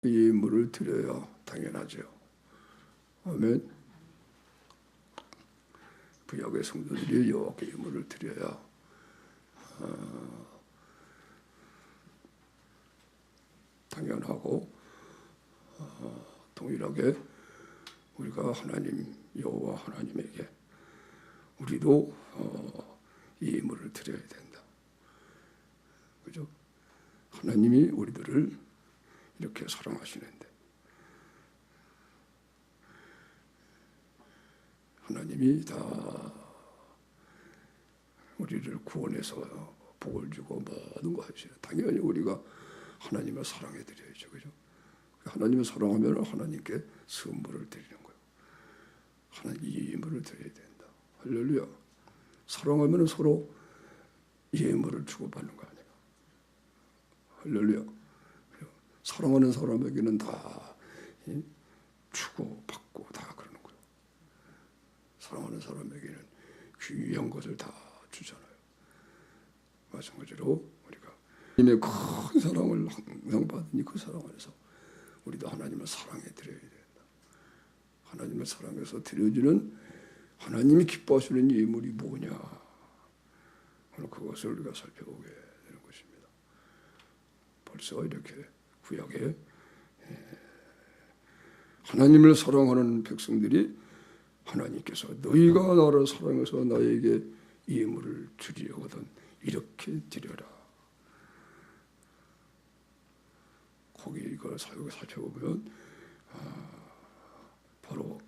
예물을 드려야 당연하죠. 아멘. 구약의 성도들이 여호와께 예물을 드려야 당연하고 동일하게 우리가 하나님 여호와 하나님에게 우리도 예물을 드려야 된다. 그죠? 하나님이 우리들을 이렇게 사랑하시는데 하나님이 다 우리를 구원해서 복을 주고 모든 거 하시죠. 당연히 우리가 하나님을 사랑해 드려야죠. 그죠? 하나님을 사랑하면 하나님께 선물을 드리는 거예요. 하나님 예물을 드려야 된다. 할렐루야. 사랑하면 서로 예물을 주고받는 거 아니에요. 할렐루야. 사랑하는 사람에게는 다 주고받고 다 그러는 거예요. 사랑하는 사람에게는 귀한 것을 다 주잖아요. 마찬가지로 우리가 하나님의 큰 사랑을 항상 받으니 그 사랑 안에서 우리도 하나님을 사랑해 드려야 된다. 하나님을 사랑해서 드려지는 하나님이 기뻐하시는 예물이 뭐냐. 오늘 그것을 우리가 살펴보게 되는 것입니다. 벌써 이렇게 구약에 하나님을 사랑하는 백성들이 하나님께서 너희가 나를 사랑해서 나에게 예물을 주리거든 이렇게 드려라. 거기 이걸 살펴보면 바로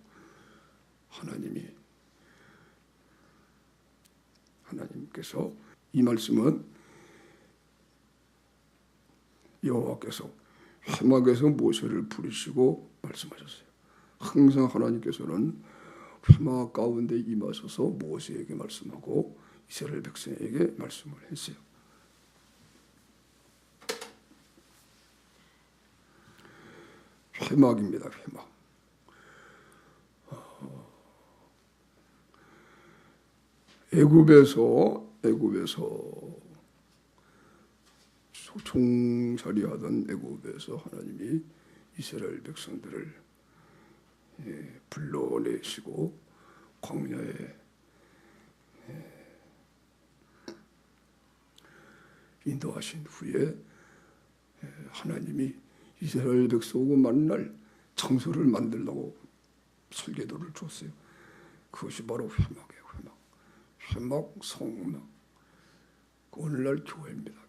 하나님께서 이 말씀은 여호와께서 회막에서 모세를 부르시고 말씀하셨어요. 항상 하나님께서는 회막 가운데 임하셔서 모세에게 말씀하고 이스라엘 백성에게 말씀을 했어요. 회막입니다. 회막. 애굽에서 종살이하던 애굽에서 하나님이 이스라엘 백성들을 불러내시고 광야에 인도하신 후에 하나님이 이스라엘 백성하고 만날 장소를 만들려고 설계도를 줬어요. 그것이 바로 회막이에요. 회막, 성막. 오늘날 교회입니다.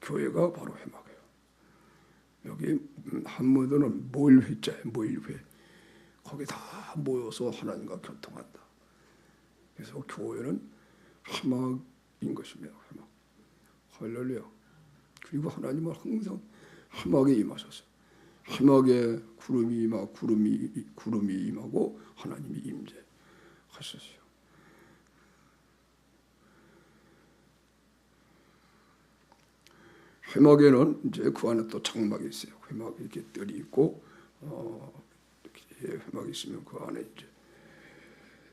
교회가 바로 회막이에요. 여기 한문으로는 모일회자예요. 모일회. 거기 다 모여서 하나님과 교통한다. 그래서 교회는 회막인 것입니다. 회막. 할렐루야. 그리고 하나님은 항상 회막에 임하셨어요. 회막에 구름이 임하고 하나님이 임재하셨어요. 회막에는 이제 그 안에 또 장막이 있어요. 회막이 이렇게 뜰이 있고 이렇게 회막이 있으면 그 안에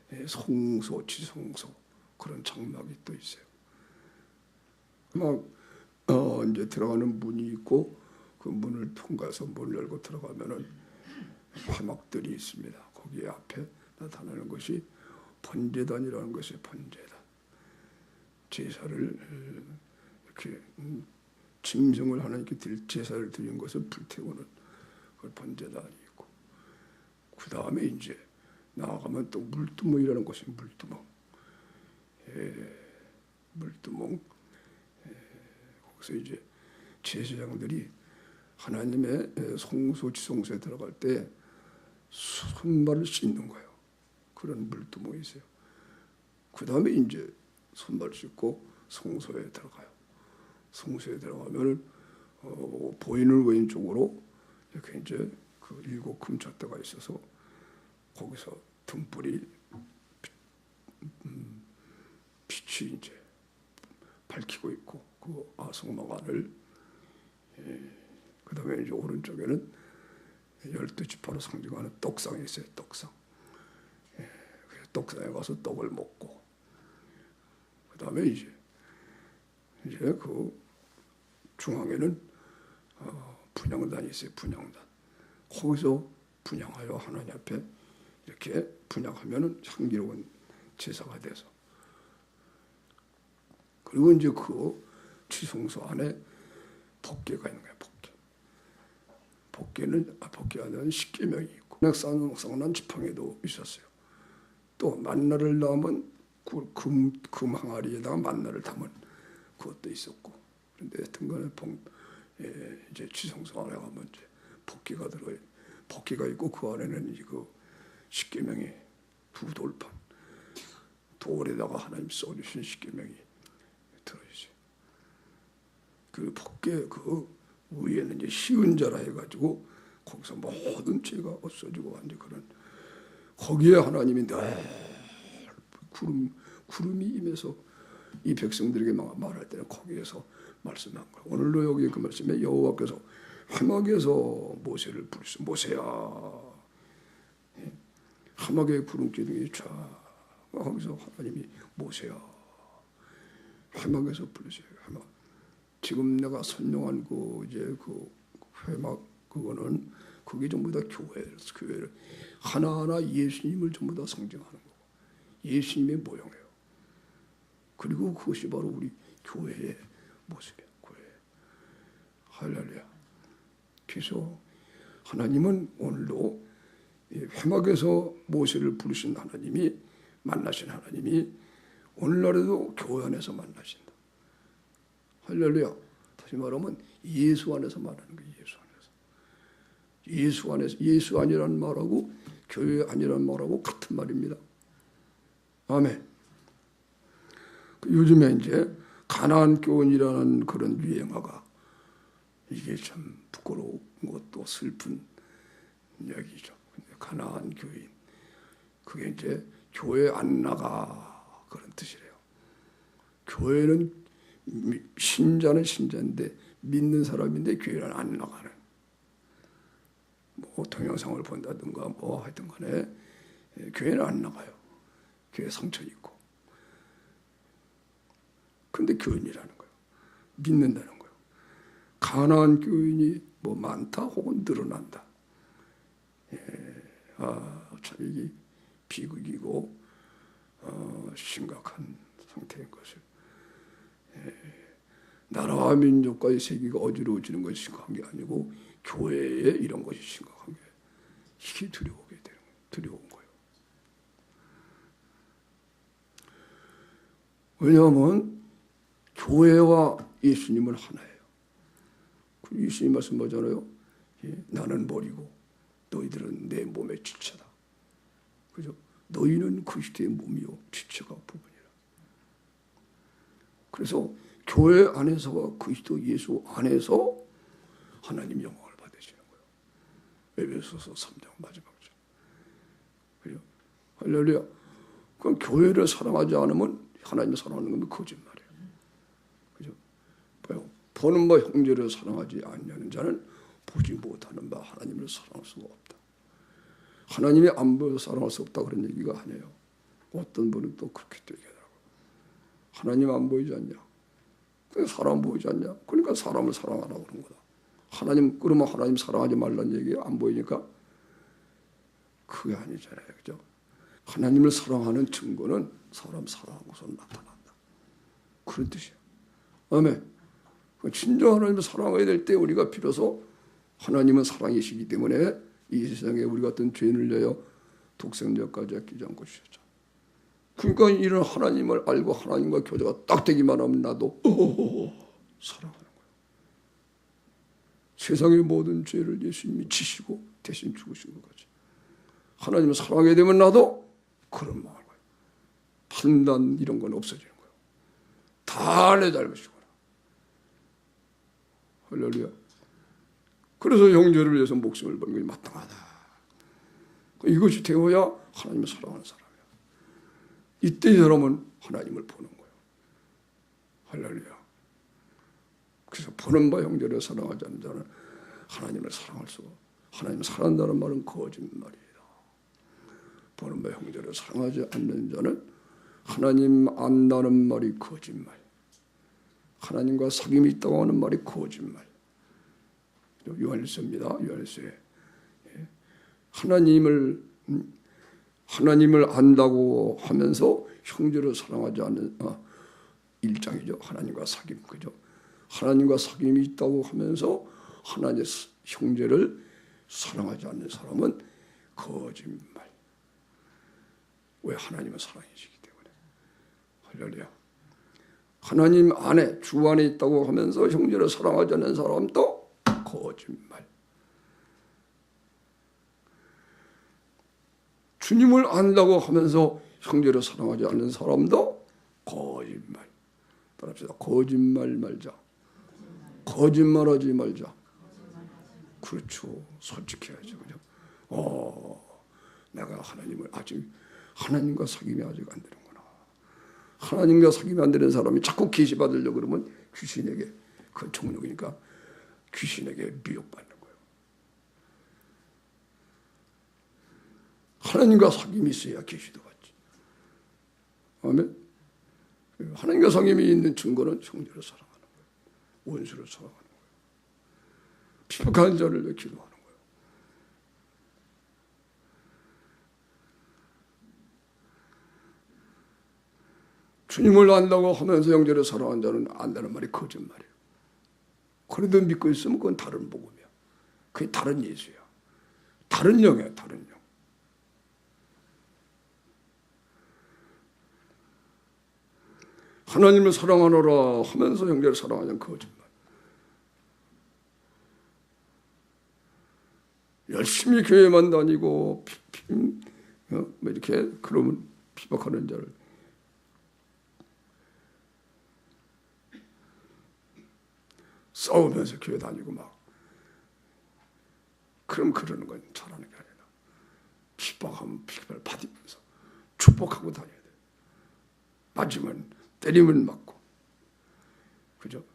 이제 성소, 지성소 그런 장막이 또 있어요. 회막 이제 들어가는 문이 있고 그 문을 통과해서 문을 열고 들어가면은 회막들이 있습니다. 거기 앞에 나타나는 것이 번제단이라는 것이 번제단. 제사를 이렇게 짐승을 하나님께 드릴 제사를 드린 것을 불태우는 그 번제단이 있고 그 다음에 이제 나아가면 또 물두멍이라는 것이 물두멍. 물두멍. 거기서 이제 제사장들이 하나님의 성소 지성소에 들어갈 때 손발을 씻는 거예요. 그런 물두멍이 있어요. 그 다음에 이제 손발을 씻고 성소에 들어가요. 성소에 들어가면은 보이는 왼쪽으로 이렇게 이제 그 7 금잣대가 있어서 거기서 등불이 빛이 이제 밝히고 있고 그 아성막 안을 그 다음에 이제 오른쪽에는 12지파로 상징하는 떡상이 있어요. 떡상. 그래서 떡상에 가서 떡을 먹고 그 다음에 이제 그 중앙에는 분향단이 있어요. 분향단. 거기서 분향하여 하나님 앞에 이렇게 분향하면은 향기로운 제사가 돼서, 그리고 이제 그 지성소 안에 법궤가 있는 거예요. 법궤 안에는 십계명이 있고, 쌍난 지팡이도 있었어요. 또 만나를 담은 금 항아리에다가 만나를 담은 그것도 있었고, 그런데 하여튼간에 이제 지성소 안에 가면 이제 법궤가 들어요. 법궤가 있고 그 안에는 이거 십계명이 두 돌판, 돌에다가 하나님 써주신 십계명이 들어있어요. 그 법궤 그 위에는 이제 시은자라 해가지고 거기서 모든 죄가 없어지고 이제 그런, 거기에 하나님이 늘 구름이 임해서 이 백성들에게 말할 때는 거기에서 말씀한 거예요. 오늘도 여기 그 말씀에 여호와께서 회막에서 모세를 부르시고, 모세야, 회막의 구름 기둥이 쫙, 거기서 하나님이 모세야, 회막에서 부르세요. 회막. 지금 내가 선용한 그 이제 그 회막 그거는 그게 전부 다 교회를 하나하나 예수님을 전부 다 상징하는 거고, 예수님의 모형이에요. 그리고 그것이 바로 우리 교회의 모습이에요. 교회. 할렐루야. 그래서 하나님은 오늘도 회막에서 모세를 부르신 하나님이, 만나신 하나님이 오늘날에도 교회 안에서 만나신다. 할렐루야. 다시 말하면 예수 안에서 말하는 거예요. 예수 안에서. 예수 아니라는 말하고 교회 아니라는 말하고 같은 말입니다. 아멘. 요즘에 이제 가나안 교훈이라는 그런 유행어가, 이게 참 부끄러운 것도 슬픈 이야기죠. 가나안 교인, 그게 이제 교회 안 나가 그런 뜻이래요. 교회는 신자는 신자인데 믿는 사람인데 교회는 안 나가는, 뭐 동영상을 본다든가 뭐 하여튼 간에 교회는 안 나가요. 교회 상처 있고. 근데 교인이라는 거예요. 믿는다는 거예요. 가나안 교인이 뭐 많다 혹은 늘어난다. 참 이게 비극이고 심각한 상태인 것을, 나라와 민족과의 세계가 어지러워지는 것이 심각한 게 아니고 교회에 이런 것이 심각한 게, 이게 두려워게 되는 거예요. 두려운 거예요. 왜냐하면 교회와 예수님은 하나예요. 예수님 말씀하잖아요. 나는 머리고 너희들은 내 몸의 지체다. 그죠? 너희는 그리스도의 몸이요 지체가 부분이라. 그래서 교회 안에서가 그리스도 예수 안에서 하나님 영광을 받으시는 거예요. 에베소서 3장 마지막죠. 그죠? 할렐루야. 그럼 교회를 사랑하지 않으면 하나님을 사랑하는 건 거짓말이에요. 그죠? 보는 바 형제를 사랑하지 않냐는 자는 보지 못하는 바 하나님을 사랑할 수가 없다. 하나님이 안 보여서 사랑할 수 없다 그런 얘기가 아니에요. 어떤 분은 또 그렇게 얘기하더라고요. 하나님 안 보이지 않냐? 사람 보이지 않냐? 그러니까 사람을 사랑하라고 그런 거다. 하나님, 그러면 하나님 사랑하지 말라는 얘기가 안 보이니까 그게 아니잖아요. 그죠? 하나님을 사랑하는 증거는 사람 사랑하고서 나타난다. 그런 뜻이에요. 아멘. 진정 하나님을 사랑해야 될 때 우리가 비로소 하나님은 사랑이시기 때문에 이 세상에 우리 같은 죄인을 위하여 독생자까지 아끼지 않고 주셨죠. 그러니까 이런 하나님을 알고 하나님과 교제가 딱 되기만 하면 나도 사랑하는 거예요. 세상의 모든 죄를 예수님이 지시고 대신 죽으신 것 같이 하나님을 사랑하게 되면 나도 그런 마음을 가요. 판단 이런 건 없어지는 거예요. 다 내 잘못이구나. 할렐루야. 그래서 형제를 위해서 목숨을 버는 것이 마땅하다. 이것이 되어야 하나님을 사랑하는 사람이야. 이때 이 사람은 하나님을 보는 거예요. 할렐루야. 그래서 보는 바 형제를 사랑하지 않는 자는 하나님을 사랑할 수가 없어. 하나님을 사랑한다는 말은 거짓말이에요. 보는 바 형제를 사랑하지 않는 자는 하나님 안다는 말이 거짓말. 하나님과 사귐이 있다고 하는 말이 거짓말. 요한일서입니다. 요한일서에 하나님을 안다고 하면서 형제를 사랑하지 않는 1장이죠. 하나님과 사귐, 그죠? 하나님과 사귐이 있다고 하면서 하나님의 형제를 사랑하지 않는 사람은 거짓말. 왜? 하나님은 사랑이시기 때문에. 할렐루야. 하나님 안에, 주 안에 있다고 하면서 형제를 사랑하지 않는 사람도 거짓말. 주님을 안다고 하면서 형제를 사랑하지 않는 사람도 거짓말. 따라합시다. 거짓말 말자. 거짓말하지 말자. 그렇죠. 솔직해야죠. 그죠? 내가 하나님을 아직, 하나님과 사귐이 아직 안 되는구나. 하나님과 사귐이 안 되는 사람이 자꾸 계시 받으려고 그러면 귀신에게, 그 종력이니까 귀신에게 미혹받는 거예요. 하나님과 사귐이 있어야 계시도 받지. 아멘. 하나님과 사귐이 있는 증거는 형제를 사랑하는 거예요. 원수를 사랑하는 거예요. 피박한 자를 위해 기도하는 거예요. 주님을 안다고 하면서 형제를 사랑하는 자는 안다는 말이 거짓말이에요. 그래도 믿고 있으면 그건 다른 복음이야. 그게 다른 예수야. 다른 영이야, 다른 영. 하나님을 사랑하노라 하면서 형제를 사랑하는 거짓말. 열심히 교회만 다니고 이렇게 그러면 피박하는 자를 싸우면서 교회 다니고 막 그럼 그러는 건 잘하는 게 아니라 피박하면 피박을 받으면서 축복하고 다녀야 돼. 맞으면 때리면 맞고, 그죠?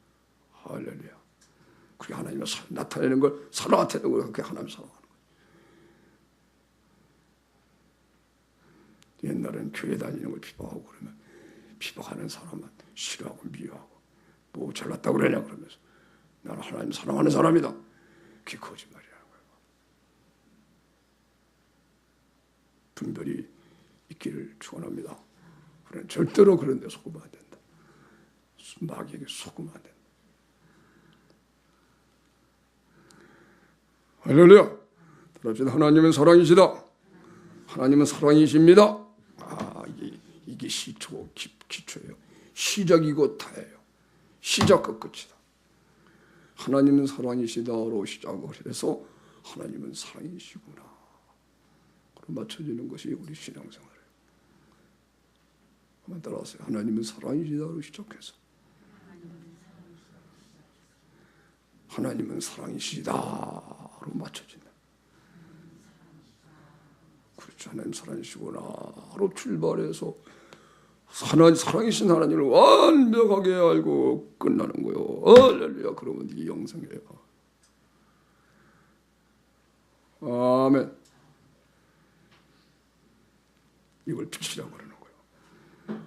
할렐루야. 그게 하나님을 나타내는 걸, 나타내는 걸 그렇게 하나님 사랑하는 거예요. 옛날에는 교회 다니는 걸 피박하고 그러면 피박하는 사람은 싫어하고 미워하고 뭐 잘났다고 그러냐 그러면서 나는 하나님 사랑하는 사람이다. 그게 거짓말이라는 거예요. 분별이 있기를 축원합니다. 그런 절대로 그런 데 속으면 안 된다. 마귀에게 속으면 안 된다. 할렐루야. 따라합시다. 하나님은 사랑이시다. 하나님은 사랑이십니다. 이게 기초예요. 시작이고 다예요. 시작과 끝이다. 하나님은 사랑이시다로 시작을 해서 하나님은 사랑이시구나. 그럼 맞춰지는 것이 우리 신앙생활이에요. 한번 따라하세요. 하나님은 사랑이시다로 시작해서 하나님은 사랑이시다로 맞춰진다. 그렇죠. 하나님 사랑이시구나로 출발해서 사랑이신 하나님을 완벽하게 알고 끝나는 거예요. 할렐루야. 그러면 이게 영성이에요. 아멘. 이걸 빛이라고 그러는 거예요.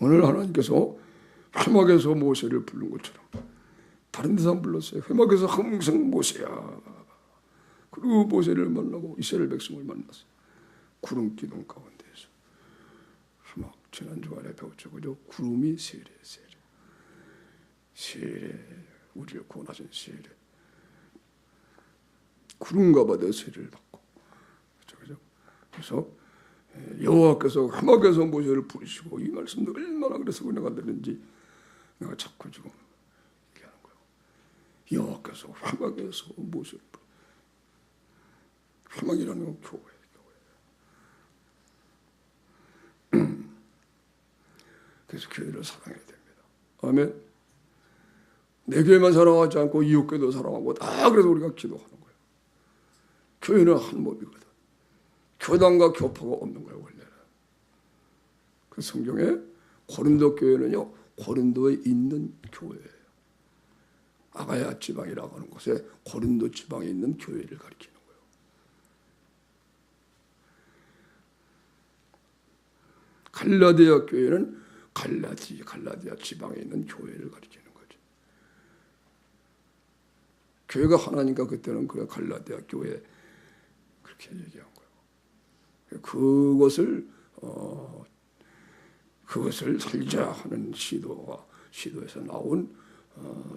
오늘 하나님께서 회막에서 모세를 부른 것처럼 다른 데서 안 불렀어요. 회막에서 항상 모세야. 그리고 모세를 만나고 이스라엘 백성을 만났어요. 구름 기둥 가운데에서. 회막 지난 주간에 배웠죠. 그죠? 구름이 세례. 우리를 구원하신 세례. 구름과 받아 세례를 받고. 그죠? 그래서 여호와께서 회막에서 모세를 부르시고 이 말씀도 얼마나 그래서 은혜가 되는지 내가 자꾸 지금 얘기하는 거예요. 여호와께서 회막에서 모세를 회막이라는 건 교회예요. 그래서 교회를 사랑해야 됩니다. 아멘. 내 교회만 사랑하지 않고 이웃 교회도 사랑하고 다 그래서 우리가 기도하는 거예요. 교회는 한 몸이거든. 교단과 교파가 없는 거예요, 원래는. 그 성경에 고린도 교회는요, 고린도에 있는 교회예요. 아가야 지방이라고 하는 곳에 고린도 지방에 있는 교회를 가리키는 거예요. 갈라디아 교회는 갈라디아 지방에 있는 교회를 가리키는 거죠. 교회가 하나니까 그때는 그래 갈라디아 교회 그렇게 얘기한 거예요. 그것을 살자 하는 시도에서 나온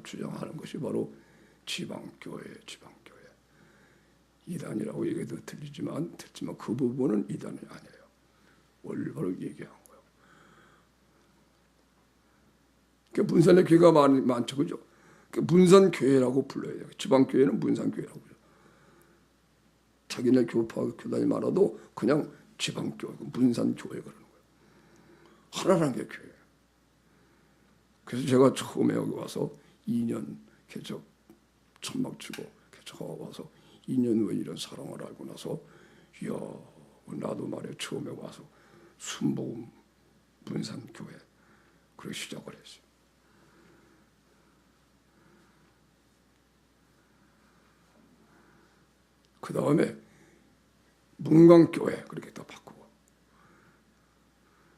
주장하는 것이 바로 지방교회. 이단이라고 얘기해도 듣지만 그 부분은 이단이 아니에요. 원리로 얘기한 거예요. 그러니까 문산의 교회가 많죠, 그죠? 그러니까 문산교회라고 불러야 돼요. 지방교회는 문산교회라고 불러요. 자기네 교단이 많아도 그냥 지방교회, 문산교회 그러는 거예요. 하나라는 게 교회예요. 그래서 제가 처음에 여기 와서 2년 개척 천막 치고 개척하고 와서 2년 후에 이런 사랑을 알고 나서 이야 나도 말이야 처음에 와서 순복음 문산교회 그렇게 시작을 했어요. 그 다음에 문광교회 그렇게 다 바꾸고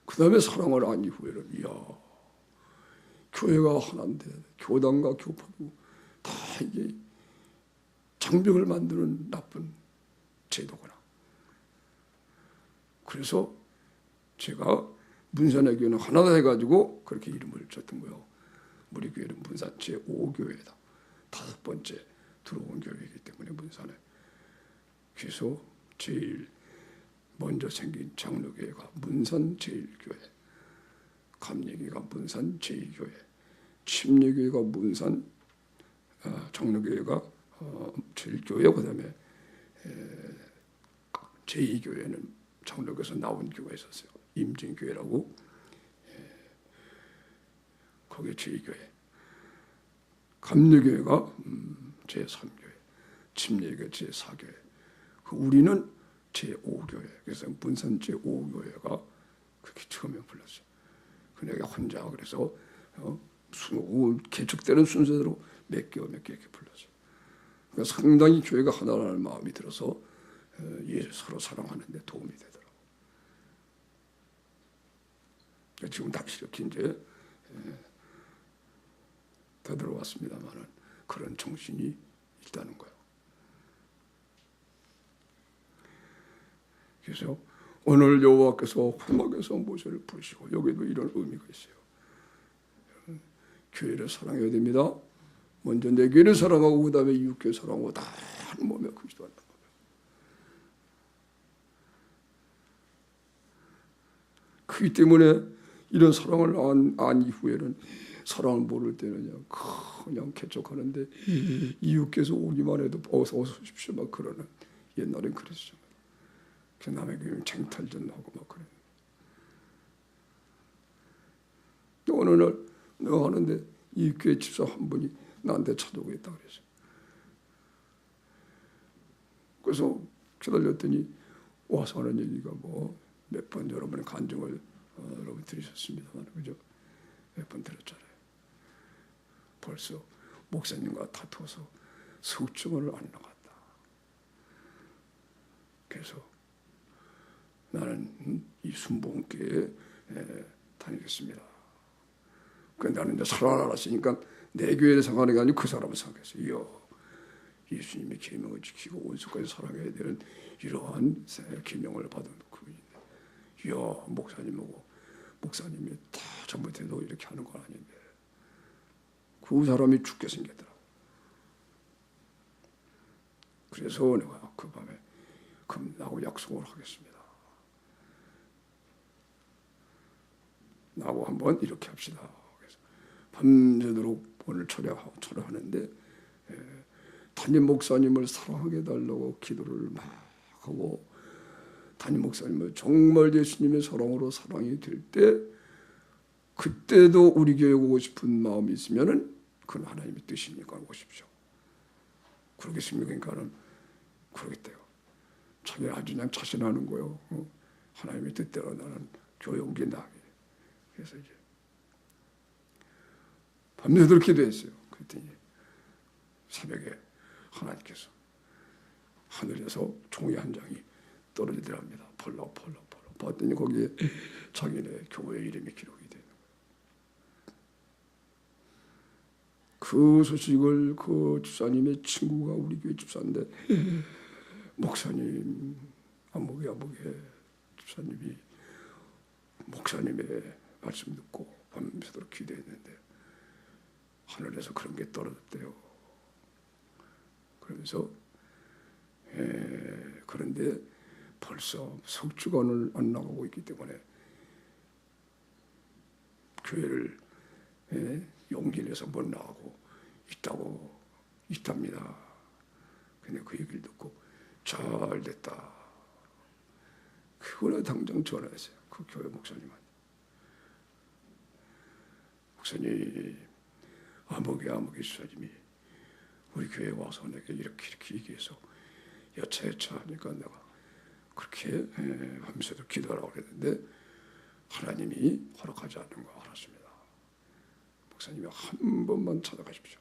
그 다음에 사랑을 안 이후에는 이야 교회가 하나인데 교단과 교파도 다 이게 장벽을 만드는 나쁜 제도구나. 그래서 제가 문산의 교회는 하나다 해가지고 그렇게 이름을 줬던 거예요. 우리 교회는 문산 제5교회다. 5번째 들어온 교회이기 때문에 문산에. 그래서 제일 먼저 생긴 장로교회가 문산 제1교회, 감리교회가 문산 제2교회, 침례교회가 문산 장로교회가 제1교회, 그 다음에 제2교회는 장로교에서 나온 교회가 있었어요. 임진교회라고. 거기 제2교회. 감리교회가 제3교회, 침례교회 제4교회. 우리는 제5교회. 그래서 문산 제5교회가 그렇게 처음에 불렀어요. 내가 혼자 그래서 개척되는 순서대로 몇 개 이렇게 불렀어요. 그러니까 상당히 교회가 하나라는 마음이 들어서 서로 사랑하는 데 도움이 되더라고요. 지금 다시 이렇게 이제 되돌아왔습니다만은 그런 정신이 있다는 거예요. 그래서 오늘 여호와께서 화막에서 모세를 부르시고 여기도 이런 의미가 있어요. 교회를 사랑해야 됩니다. 먼저 내 교회를 사랑하고 그 다음에 이웃교회 사랑하고 다 한 몸에 그리스도 한다. 그렇기 때문에 이런 사랑을 안 이후에는 사랑을 모를 때는 그냥 개척하는데 이웃께서 오기만 해도 어서 오십시오 막 그러는 옛날엔 그랬죠. 남의 교회 쟁탈전하고 막 그래. 어느 날 내가 하는데 이 교회 집사 한 분이 나한테 찾아오겠다 그랬어. 그래서 기다렸더니 와서 하는 얘기가 뭐 몇 번 여러분의 간증을 여러분 들으셨습니다만 그죠? 몇 번 들었잖아요. 벌써 목사님과 다투어서 서울증을 안 나갔다. 그래서 나는 이 순복음교회에 다니겠습니다. 나는 이제 사랑을 알았으니까 내 교회를 생각하는 게 아니고 그 사람을 생각했어요. 예수님의 계명을 지키고 원수까지 사랑해야 되는 이러한 계명을 받은 그분인데, 목사님이 다 잘못해도 이렇게 하는 건 아닌데 그 사람이 죽게 생겼더라고. 그래서 내가 그 밤에 그럼 나하고 약속을 하겠습니다. 나하고 한번 이렇게 합시다. 그래서 밤새도록 오늘 철회하는데 담임 목사님을 사랑하게 해달라고 기도를 막 하고 담임 목사님을 정말 예수님의 사랑으로 사랑이 될 때 그때도 우리 교회 오고 싶은 마음이 있으면은 그건 하나님의 뜻이니까 오십시오. 그러겠습니까? 그러니까는 그러겠대요. 자기 아주 그냥 자신하는 거예요. 하나님의 뜻대로 나는 교회 오긴다. 그래서 이제 밤새도록 기도했어요. 그랬더니 새벽에 하나님께서 하늘에서 종이 한 장이 떨어지더랍니다. 펄럭. 봤더니 거기에 자기네 교회 이름이 기록이 되는 거예요. 그 소식을 그 집사님의 친구가 우리 교회 집사인데 목사님 아무개 집사님이 목사님의 말씀 듣고 밤새도록 기도했는데 하늘에서 그런 게 떨어졌대요. 그러면서 그런데 벌써 석주간을 안 나가고 있기 때문에 교회를 용기를 내서 못 나가고 있답니다. 근데 그 얘기를 듣고 잘 됐다. 그거를 당장 전화했어요. 그 교회 목사님한테. 목사님, 아무개 집사님이 우리 교회에 와서 내게 이렇게 얘기해서 여차여차 하니까 내가 그렇게 하면서도 기도하라고 그랬는데 하나님이 허락하지 않는 거 알았습니다. 목사님이 한 번만 찾아가십시오.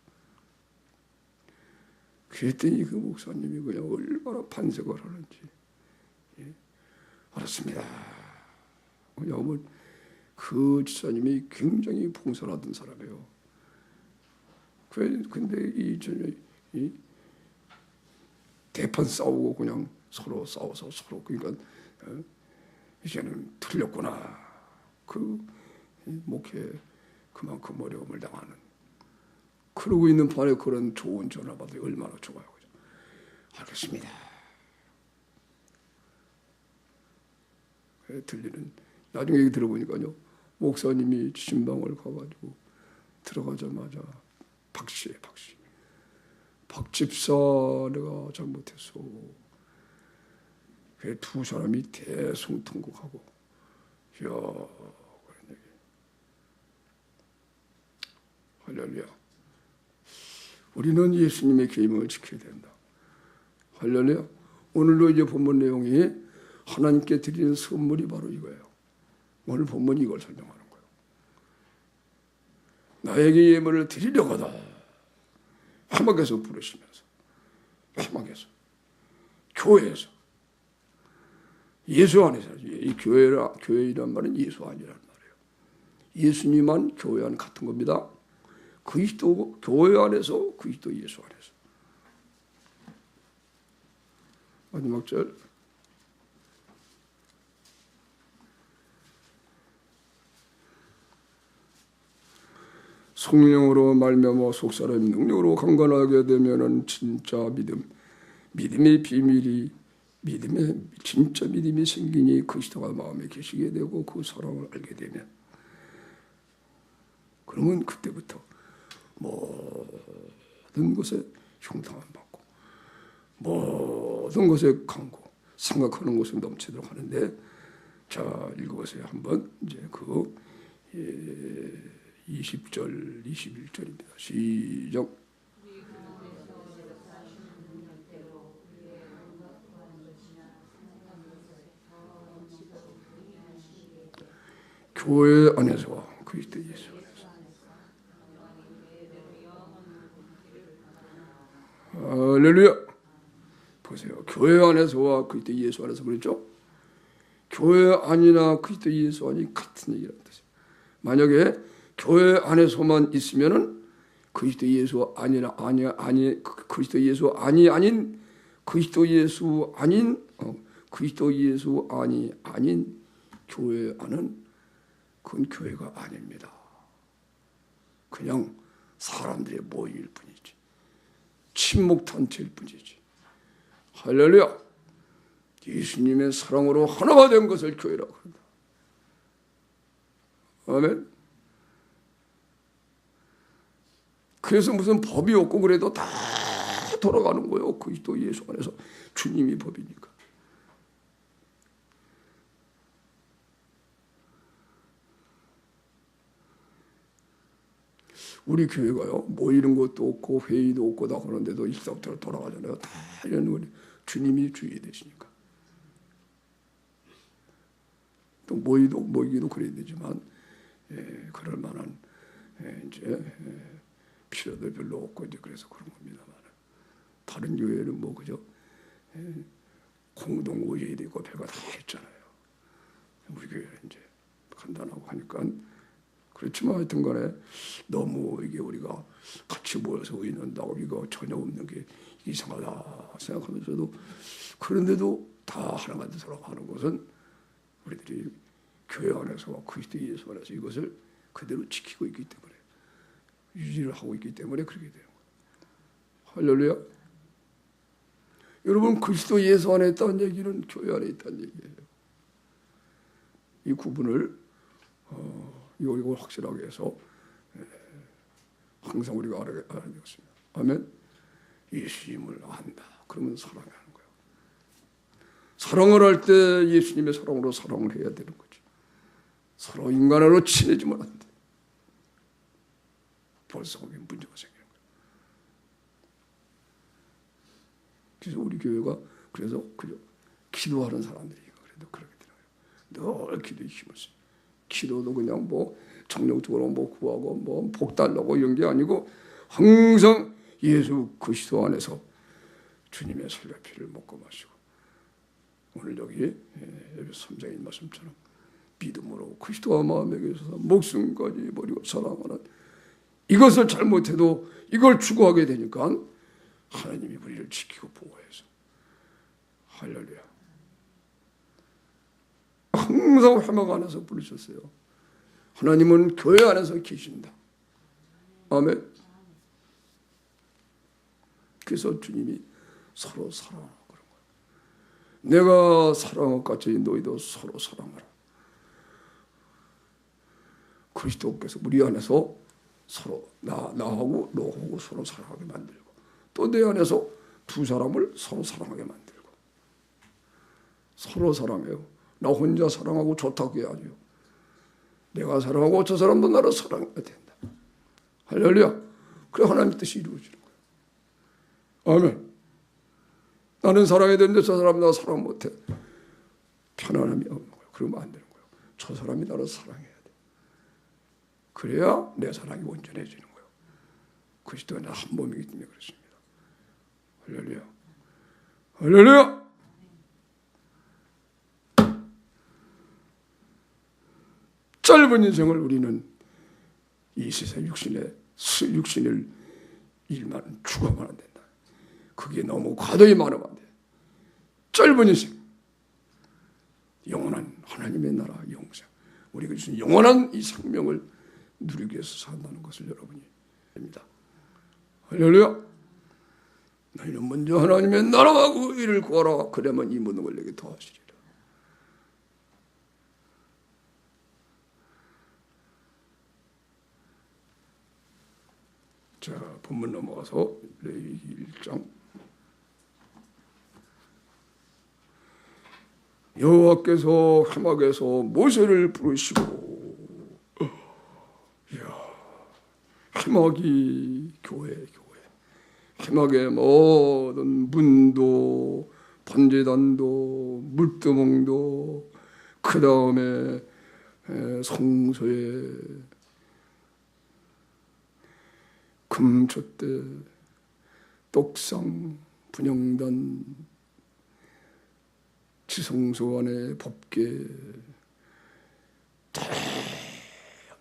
그랬더니 그 목사님이 그냥 얼마나 반색을 하는지 알았습니다. 왜냐하면 그 집사님이 굉장히 봉선하던 사람이에요. 근데 이 대판 싸우고 그냥 서로 싸워서 서로 그러니까 이제는 틀렸구나. 그 목회에 그만큼 어려움을 당하는. 그러고 있는 판에 그런 좋은 전화 받으니 얼마나 좋아요. 그죠? 알겠습니다. 들리는 나중에 얘기 들어보니까요. 목사님이 신방을 가가지고 들어가자마자 박씨. 박 집사 내가 잘못했어. 그 두 사람이 대성통곡하고 이야 그런 얘기. 할렐루야. 우리는 예수님의 계명을 지켜야 된다. 할렐루야. 오늘도 이제 본문 내용이 하나님께 드리는 선물이 바로 이거예요. 오늘 본문이 이걸 설명하는 거예요. 나에게 예물을 드리려거다. 회막에서 부르시면서 회막에서 교회에서 예수 안에서 이 교회이란 말은 예수 안이란 말이에요. 예수님만 교회 안 같은 겁니다. 그리스도 교회 안에서 그리스도 예수 안에서. 마지막 절. 성령으로 말미암아 속사람이 능력으로 강건하게 되면은 진짜 믿음의 비밀이 진짜 믿음이 생기니 그리스도가 마음에 계시게 되고 그 사랑을 알게 되면 그러면 그때부터 모든 것에 흉탕함 받고 모든 것에 강고 생각하는 것을 넘치도록 하는데 자 읽어보세요. 한번 이제 그 20절 21절입니다. 시작. 교회 안에서와 그리스도 예수 안에서. 할렐루야. 보세요. 교회 안에서와 그리스도 예수 안에서 그랬죠? 교회 안이나 그리스도 예수 안이 같은 얘기라는 뜻이에요. 만약에 교회 안에서만 있으면은 그리스도 예수 아니나 그리스도 예수 아닌 그리스도 예수 아닌 그리스도 예수 아닌 교회 안은 그건 교회가 아닙니다. 그냥 사람들의 모임일 뿐이지. 친목 단체일 뿐이지. 할렐루야. 예수님의 사랑으로 하나가 된 것을 교회라고 한다. 아멘. 그래서 무슨 법이 없고 그래도 다 돌아가는 거예요. 그리스도 예수 안에서 주님이 법이니까. 우리 교회가요, 모이는 것도 없고 회의도 없고 다 그런데도 일사부터 돌아가잖아요. 다 이런 건 주님이 주의 되시니까. 또 모이기도 그래야 되지만 그럴 만한 이제 필요도 별로 없고 이제 그래서 그런 겁니다만 다른 교회는 그죠 공동 의회도 있고 별거 다 했잖아요. 우리 교회 이제 간단하고 하니까 그렇지만 하여튼 간에 너무 이게 우리가 같이 모여서 의논다고 이거 전혀 없는 게 이상하다 생각하면서도 그런데도 다 하나가 되도록 하는 것은 우리들이 교회 안에서 그리스도 예수 안에서 이것을 그대로 지키고 있기 때문에 유지를 하고 있기 때문에 그렇게 되는 거예요. 할렐루야. 여러분 그리스도 예수 안에 있다는 얘기는 교회 안에 있다는 얘기예요. 이 구분을 이걸 확실하게 해서 항상 우리가 알아야 되겠습니다. 아멘. 예수님을 안다. 그러면 사랑하는 거예요. 사랑을 할 때 예수님의 사랑으로 사랑을 해야 되는 거죠. 서로 인간으로 친해지면 안 돼. 벌써 거기 문제가 생기는 거예요. 그래서 우리 교회가 그래서 그저 기도하는 사람들이 그래도 그렇게 되는 거예요. 늘 기도에 힘을 써요. 기도도 그냥 뭐 정력적으로 뭐 구하고 뭐 복 달라고 이런 게 아니고 항상 예수 그리스도 안에서 주님의 살과 피를 먹고 마시고 오늘 여기 3장의 말씀처럼 믿음으로 그리스도와 마음에 계셔서 목숨까지 버리고 사랑하는 이것을 잘못해도 이걸 추구하게 되니까 하나님이 우리를 지키고 보호해서 할렐루야. 항상 회막 안에서 부르셨어요. 하나님은 교회 안에서 계신다. 아멘. 그래서 주님이 서로 사랑하라 그런 거예요. 내가 사랑한 것 같이 너희도 서로 사랑하라. 그리스도께서 우리 안에서 서로 나하고 너하고 서로 사랑하게 만들고 또 내 안에서 두 사람을 서로 사랑하게 만들고 서로 사랑해요. 나 혼자 사랑하고 좋다고 해야 아니요. 내가 사랑하고 저 사람도 나를 사랑해야 된다. 할렐루야. 그래 하나님의 뜻이 이루어지는 거예요. 아멘. 나는 사랑해야 되는데 저 사람이 나 사랑 못해. 편안함이 없는 거예요. 그러면 안 되는 거예요. 저 사람이 나를 사랑해야 돼. 그래야 내 사랑이 온전해지는 거예요. 그리스도는 한 몸이기 때문에 그렇습니다. 할렐루야. 할렐루야. 짧은 인생을 우리는 이 세상 육신을 일만 추구하면 안 된다. 그게 너무 과도히 많으면 안 돼. 짧은 인생, 영원한 하나님의 나라 영생, 우리가 주신 영원한 이 생명을 누리기 위해서 산다는 것을 여러분이 됩니다. 할렐루야. 너희는 먼저 하나님의 나라와 그 의를 구하라. 그러면 이 모든 걸 내게 더하시리라. 자, 본문 넘어가서 레위기 1장. 여호와께서 회막에서 모세를 부르시고, 회막이 교회. 회막의 모든 문도, 번제단도, 물두멍도, 그 다음에 성소에 금촛대, 떡상, 분향단, 지성소 안에 법궤, 다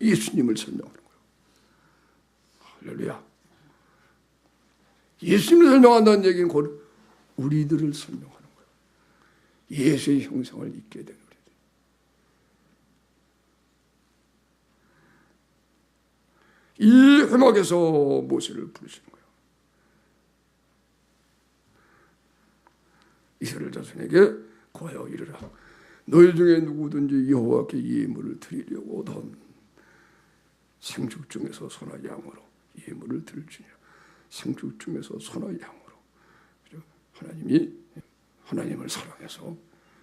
예수님을 설명하는 거예요. 할렐루야. 예수님을 설명한다는 얘기는 곧 우리들을 설명하는 거예요. 예수의 형상을 입게 된 우리들. 이 회막에서 모세를 부르시는 거예요. 이스라엘 자손에게 고하여 이르라. 너희 중에 누구든지 여호와께 예물을 드리려고 하면 생축 중에서 소나 양으로 예물을 드릴지니라. 생축 중에서 소나 양으로. 하나님이 하나님을 사랑해서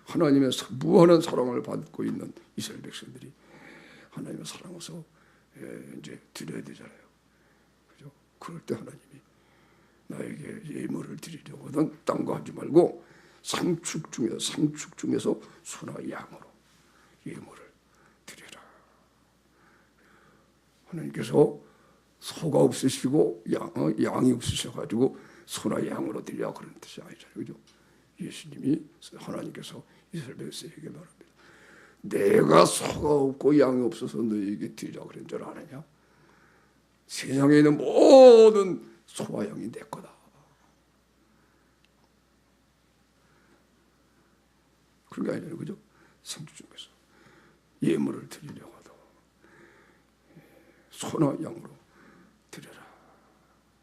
하나님의 무한한 사랑을 받고 있는 이스라엘 백성들이 하나님을 사랑해서 이제 드려야 되잖아요. 그죠? 그럴 때 하나님이 나에게 예물을 드리려거든 딴 거 하지 말고 상축 중에서 소나 양으로 예물을 드려라. 하나님께서 소가 없으시고 양이 없으셔가지고 소나 양으로 드리라 그런 뜻이 아니잖아요. 그죠? 예수님이 하나님께서 이스라엘 백성에게 말합니다. 내가 소가 없고 양이 없어서 너에게 드리라고 그런 줄 아느냐? 세상에 있는 모든 소와 양이 내 거다. 그런 게 아니라 그죠? 성주 중에서 예물을 드리려고 하도 소나 양으로 드려라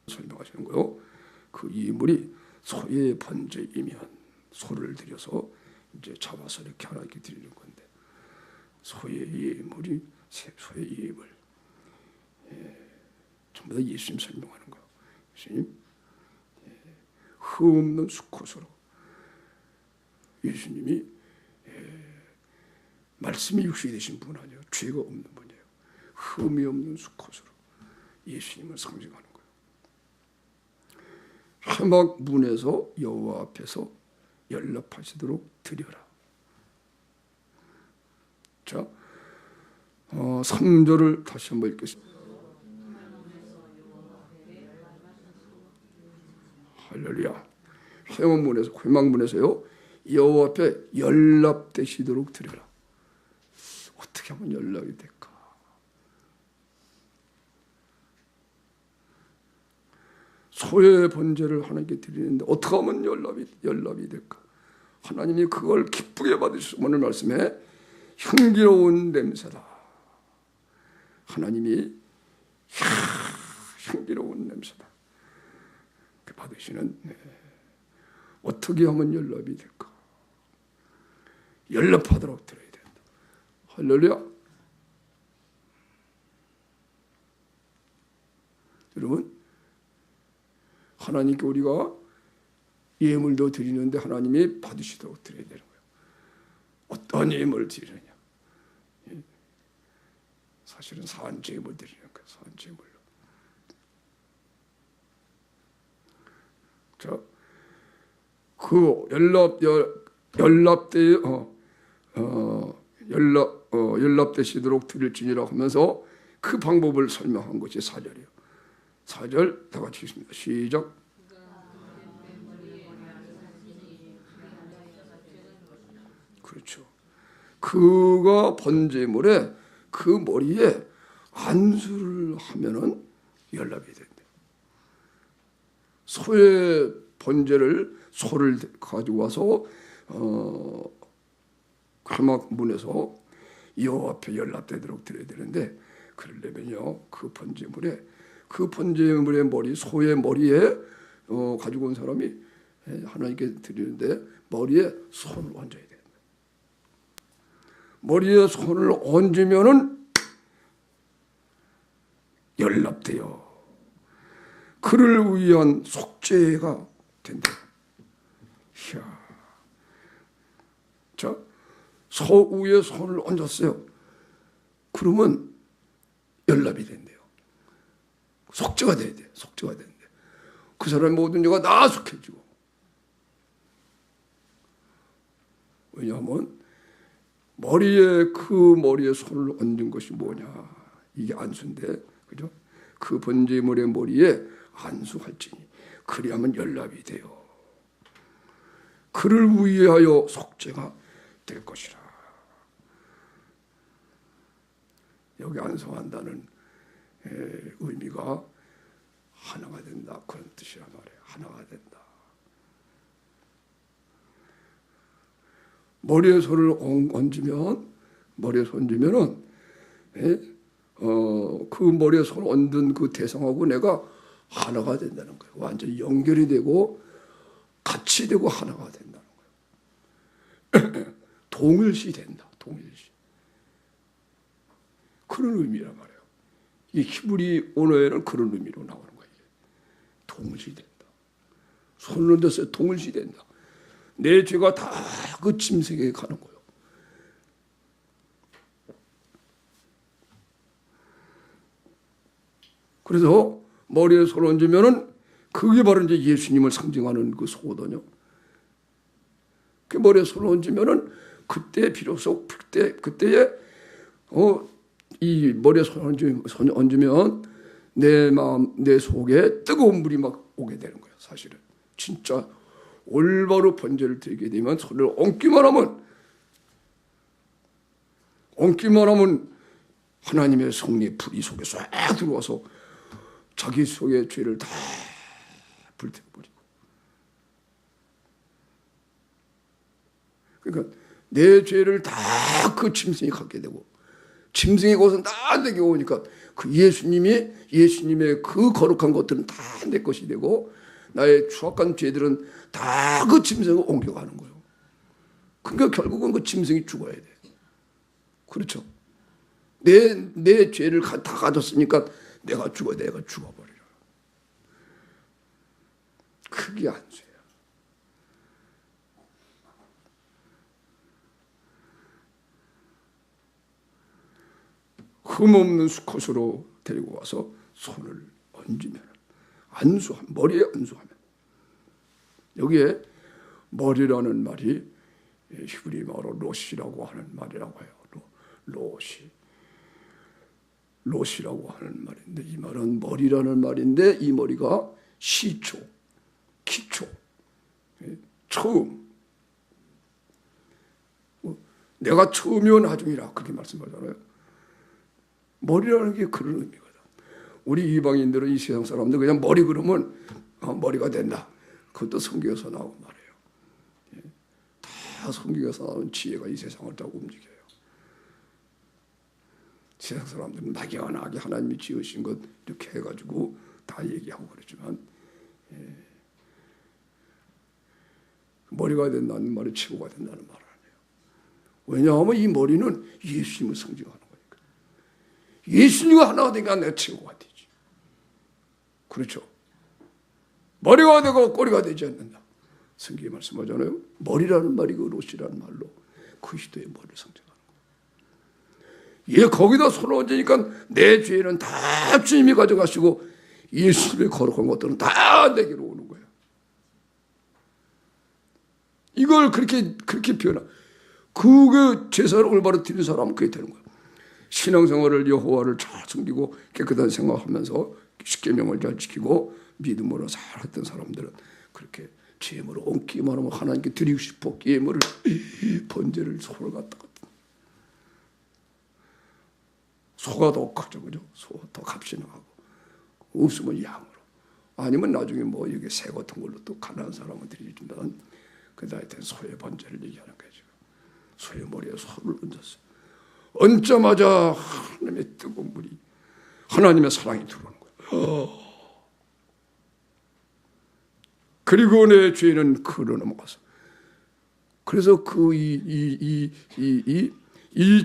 설명하시는 거요. 그 예물이 소의 번제이면 소를 드려서 이제 잡아서 이렇게 하나님께 드리는 건데, 소의 예물이 소의 예물, 전부 다 예수님 설명하는 거예요. 예수님 흠없는 수컷으로, 예수님이 말씀이 육신이 되신 분 아니에요. 죄가 없는 분이에요. 흠이 없는 수컷으로 예수님을 상징하는 거예요. 회막 문에서 여호와 앞에서 연락하시도록 드려라. 자, 3절을 다시 한번 읽겠습니다. 할렐루야. 회막문에서요 여호와 앞에 연락되시도록 드려라. 어떻게 하면 연락이 될까? 소의 번제를 하나님께 드리는데 어떻게 하면 연락이 될까? 하나님이 그걸 기쁘게 받으시고 오늘 말씀에 향기로운 냄새다. 하나님이 향기로운 냄새다. 받으시는, 어떻게 하면 연락이 될까? 연락하도록 드려야 된다. 할렐루야. 여러분, 하나님께 우리가 예물도 드리는데 하나님이 받으시도록 드려야 되는 거예요. 어떤 예물을 드리느냐? 사실은 산제물 드리는 거예요. 산제물로. 자, 그 연락되시도록 드릴지니라 하면서 그 방법을 설명한 것이 4절이에요. 4절 다 같이 읽습니다. 시작. 그렇죠. 그가 번제물에 그 머리에 안수를 하면은 연락이 된대요. 소의 번제를 소를 가지고 와서 회막문에서 여호와 앞에 연락되도록 드려야 되는데, 그러려면요 그 번제물의 머리, 소의 머리에 가지고 온 사람이 하나님께 드리는데 머리에 손을 얹어야 된다. 머리에 손을 얹으면은 연락돼요. 그를 위한 속죄가 된다. 이야. 자, 소 위에 손을 얹었어요. 그러면 연락이 된대요. 속죄가 돼야 돼. 속죄가 된대. 그 사람의 모든 죄가 나숙해지고. 왜냐하면 머리에 손을 얹은 것이 뭐냐? 이게 안수인데, 그죠? 그 번제물의 머리에 안수할지니 그리하면 연락이 돼요. 그를 위하여 속죄가 될 것이라. 여기 안수한다는 의미가 하나가 된다, 그런 뜻이란 말이에요. 하나가 된다. 머리에 손을 얹으면은 그 머리에 손을 얹은 그 대상하고 내가 하나가 된다는 거예요. 완전히 연결이 되고 같이 되고 하나가 된다는 거예요. 동일시 된다. 동일시. 그런 의미란 말이에요. 이 히브리 언어에는 그런 의미로 나오는 거예요. 동일시 된다. 손을 얹었어요. 동일시 된다. 내 죄가 다 그 짐승에게 가는 거예요. 그래서 머리에 손을 얹으면은 그게 바로 이제 예수님을 상징하는 그 소거든요. 그 머리에 손을 얹으면은 그때 비로소 그때에 이 머리에 손을 얹으면 내 마음, 내 속에 뜨거운 물이 막 오게 되는 거예요. 사실은 진짜 올바로 번제를 드리게 되면 손을 얹기만 하면 얹기만 하면 하나님의 성령의 불이 속에 싹 들어와서 자기 속의 죄를 다 불태워버리고. 그러니까 내 죄를 다 그 짐승이 갖게 되고, 짐승의 것은 다 내게 오니까 그 예수님의 그 거룩한 것들은 다 내 것이 되고, 나의 추악한 죄들은 다 그 짐승을 옮겨가는 거예요. 그러니까 결국은 그 짐승이 죽어야 돼. 그렇죠? 내 죄를 다 가졌으니까 내가 죽어버리라. 그게 안수예요. 흠없는 수컷으로 데리고 와서 손을 얹으면 머리에 안수하면, 여기에 머리라는 말이 히브리어로 롯이라고 하는 말이라고 해요. 롯이라고 하는 말인데, 이 말은 머리라는 말인데, 이 머리가 시초, 기초, 처음, 내가 처음이요 나중이라 그렇게 말씀하잖아요. 머리라는 게 그런 의미거든. 우리 이방인들은, 이 세상 사람들 그냥 머리 그러면 머리가 된다. 그것도 성경에서 나온 말이에요. 다 성경에서 나온 지혜가 이 세상을 다 움직여요. 세상 사람들은 막연하게 하나님이 지으신 것 이렇게 해가지고 다 얘기하고 그러지만, 머리가 된다는 말이 치고가 된다는 말 아니에요. 왜냐하면 이 머리는 예수님을 상징하는 거니까. 예수님과 하나가 되니까 내가 치고가 되지. 그렇죠? 머리가 되고 꼬리가 되지 않는다. 성경이 말씀하잖아요. 머리라는 말이 그 롯이라는 말로 그리스도의 머리를 상징하는 거예요. 얘 거기다 손을 얹으니까 내 죄는 다 주님이 가져가시고 예수님의 거룩한 것들은 다 내게로 오는 거예요. 이걸 그렇게 표현하. 그 제사를 올바로 드리는 사람은 그게 되는 거예요. 신앙생활을 여호와를 잘 섬기고 깨끗한 생활하면서 십계명을 잘 지키고 믿음으로 잘 했던 사람들은 그렇게 제물을 얹기만 하면 하나님께 드리고 싶어 예물을 번제를 소를 갖다가 소가 더 커져, 그죠? 소가 더 값이나하고 없으면 양으로, 아니면 나중에 뭐 이게 새 같은 걸로 또 가난한 사람은 드리지만 그다음에 소의 번제를 얘기하는 거죠. 소의 머리에 소를 얹었어요. 얹자마자 하나님의 뜨거운 물이, 하나님의 사랑이 들어오는 거예요. 그리고 내 죄는 그로 넘어가서, 그래서 이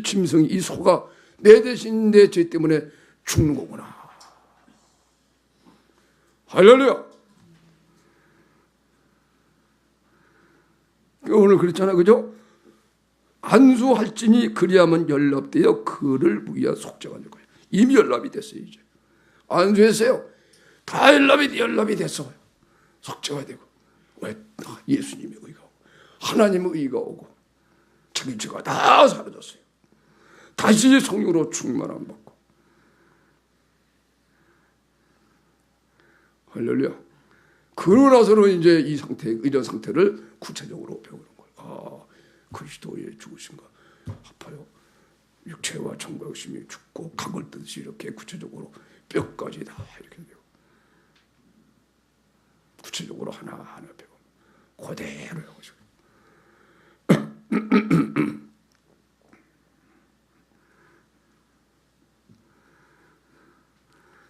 짐승, 이 소가 내 대신 내 죄 때문에 죽는 거구나. 할렐루야. 오늘 그랬잖아요, 그죠? 안수할지니 그리하면 연락되어 그를 위하여 속죄가 될 거예요. 이미 연락이 됐어요. 이제 안수했어요. 다 연락이 됐어요. 속죄가 되고. 왜? 예수님의 의가 오고 하나님의 의가 오고 자기 죄가 다 사라졌어요. 다시 성령으로 충만함 받고. 할렐루야. 그러고 나서는 이제 이런 상태를 구체적으로 배우는 거예요. 그리스도의 죽으신가 아파요. 육체와 정과 욕심이 죽고 각을 뜨듯이 이렇게 구체적으로 뼈까지 다 이렇게 되고 구체적으로 하나하나 배우고 그대로 해가지고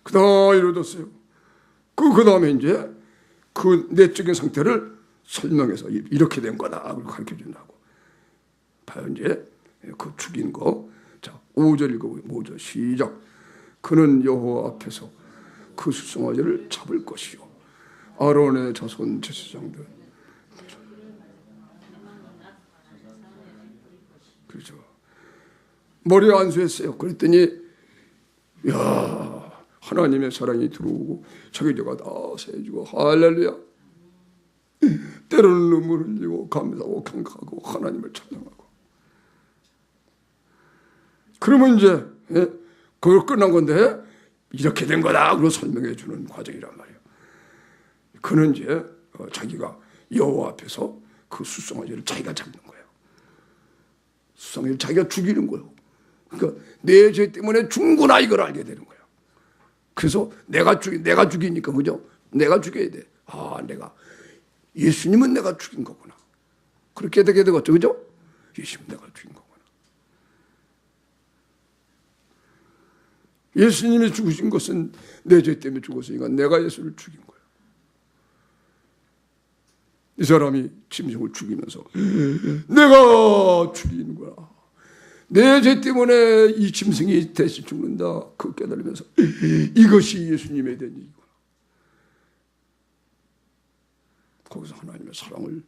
그다 이루어졌어요. 그 다음에 이제 그 내적인 상태를 설명해서 이렇게 된 거다 가르쳐 준다고. 봐요. 이제 그 죽인 거. 자, 5절 읽어보세요. 5절 시작. 그는 여호와 앞에서 그 수송아지를 잡을 것이요 아론의 자손 제사장들. 그렇죠. 머리에 안수했어요. 그랬더니 야, 하나님의 사랑이 들어오고 자기 죄가 다 세지고 할렐루야. 때로는 눈물을 흘리고 감사하고 감격하고 하나님을 찬양하고. 그러면 이제 그걸 끝난 건데 이렇게 된 거다 그걸 설명해 주는 과정이란 말이에요. 그는 이제 자기가 여호와 앞에서 그 수송아지를 자기가 잡는 거예요. 수송아지를 자기가 죽이는 거예요. 그러니까 내 죄 때문에 죽는구나 이걸 알게 되는 거예요. 그래서 내가 죽이니까 그죠? 내가 죽여야 돼. 아, 내가 예수님은 내가 죽인 거구나. 그렇게 되게 되겠죠, 그죠? 예수님 내가 죽인 거구나. 예수님이 죽으신 것은 내 죄 때문에 죽었으니까 내가 예수를 죽인 거예요. 이 사람이 짐승을 죽이면서 내가 죽이는구나. 내 죄 때문에 이 짐승이 대신 죽는다. 그걸 깨달으면서 이것이 예수님의 된 일이구나. 거기서 하나님의 사랑을